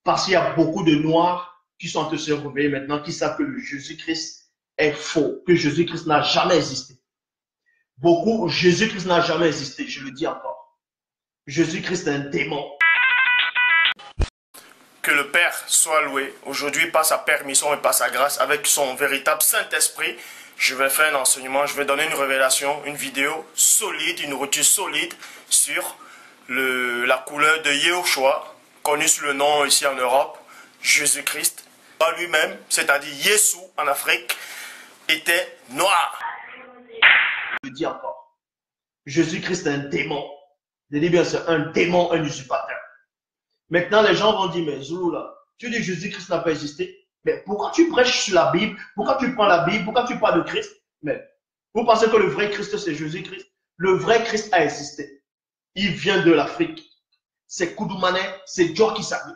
Parce qu'il y a beaucoup de Noirs qui sont en train de se réveiller maintenant, qui savent que le Jésus-Christ est faux, que Jésus-Christ n'a jamais existé. Beaucoup, Jésus-Christ n'a jamais existé, je le dis encore. Jésus-Christ est un démon. Que le Père soit loué aujourd'hui par sa permission et par sa grâce avec son véritable Saint-Esprit. Je vais faire un enseignement, je vais donner une révélation, une vidéo solide, une nourriture solide sur la couleur de Yehoshua, connu sous le nom ici en Europe, Jésus-Christ. Lui-même, c'est-à-dire Yeshua en Afrique, était noir. Je le dis encore. Jésus-Christ est un démon. Je dis bien, c'est un démon, un usurpateur. Maintenant, les gens vont dire, mais Zoulou, là, tu dis Jésus-Christ n'a pas existé. Mais pourquoi tu prêches sur la Bible? Pourquoi tu prends la Bible? Pourquoi tu parles de Christ? Mais vous pensez que le vrai Christ, c'est Jésus-Christ? Le vrai Christ a existé. Il vient de l'Afrique. C'est Koudoumane, c'est Dieu qui s'habille.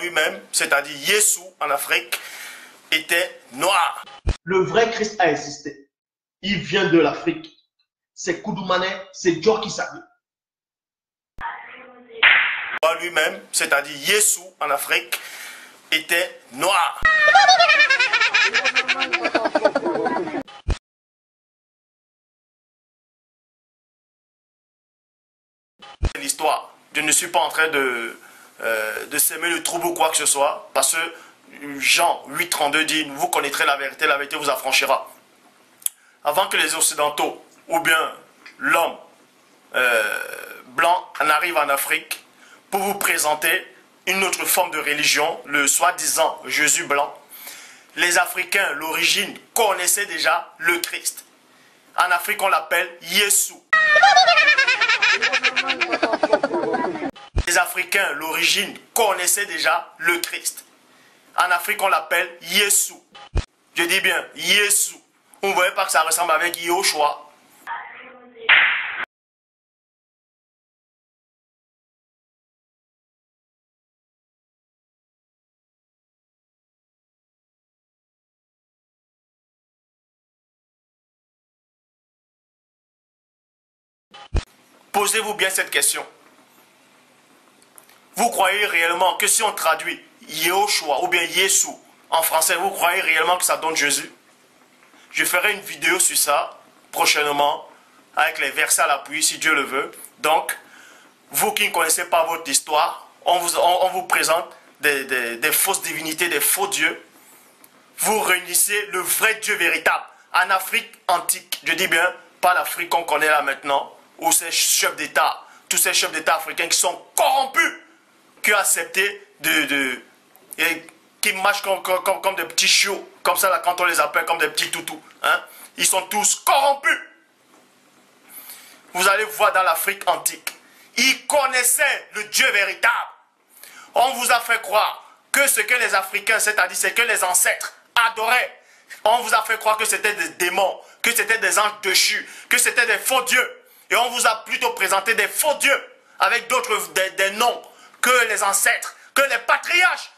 Lui-même, c'est-à-dire Yeshua en Afrique, était noir. Le vrai Christ a existé. Il vient de l'Afrique. C'est Koudoumane, c'est Dieu qui s'habille. Lui-même, c'est-à-dire Yeshua en Afrique, était noir. L'histoire. Je ne suis pas en train de s'aimer le trouble ou quoi que ce soit, parce que Jean 8,32 dit, vous connaîtrez la vérité vous affranchira. Avant que les Occidentaux, ou bien l'homme blanc en arrive en Afrique, pour vous présenter une autre forme de religion, le soi-disant Jésus blanc, les Africains, l'origine, connaissaient déjà le Christ. En Afrique, on l'appelle Yeshua. Les Africains, l'origine, connaissaient déjà le Christ. En Afrique, on l'appelle Yeshua. Je dis bien Yeshua. On ne voyait pas que ça ressemble avec Yehoshua. Posez-vous bien cette question. Vous croyez réellement que si on traduit Yehoshua ou bien Yeshua en français, vous croyez réellement que ça donne Jésus? Je ferai une vidéo sur ça prochainement avec les versets à l'appui si Dieu le veut. Donc, vous qui ne connaissez pas votre histoire, on vous présente des fausses divinités, des faux dieux. Vous réunissez le vrai Dieu véritable en Afrique antique. Je dis bien, pas l'Afrique qu'on connaît là maintenant, où ces chefs d'État, tous ces chefs d'État africains qui sont corrompus, qui ont accepté qui marchent comme des petits chiots, comme ça là, quand on les appelle comme des petits toutous. Hein? Ils sont tous corrompus. Vous allez voir dans l'Afrique antique, ils connaissaient le Dieu véritable. On vous a fait croire que ce que les Africains, c'est-à-dire ce que les ancêtres adoraient, on vous a fait croire que c'était des démons, que c'était des anges déchus, que c'était des faux dieux. Et on vous a plutôt présenté des faux dieux avec d'autres des noms que les ancêtres, que les patriarches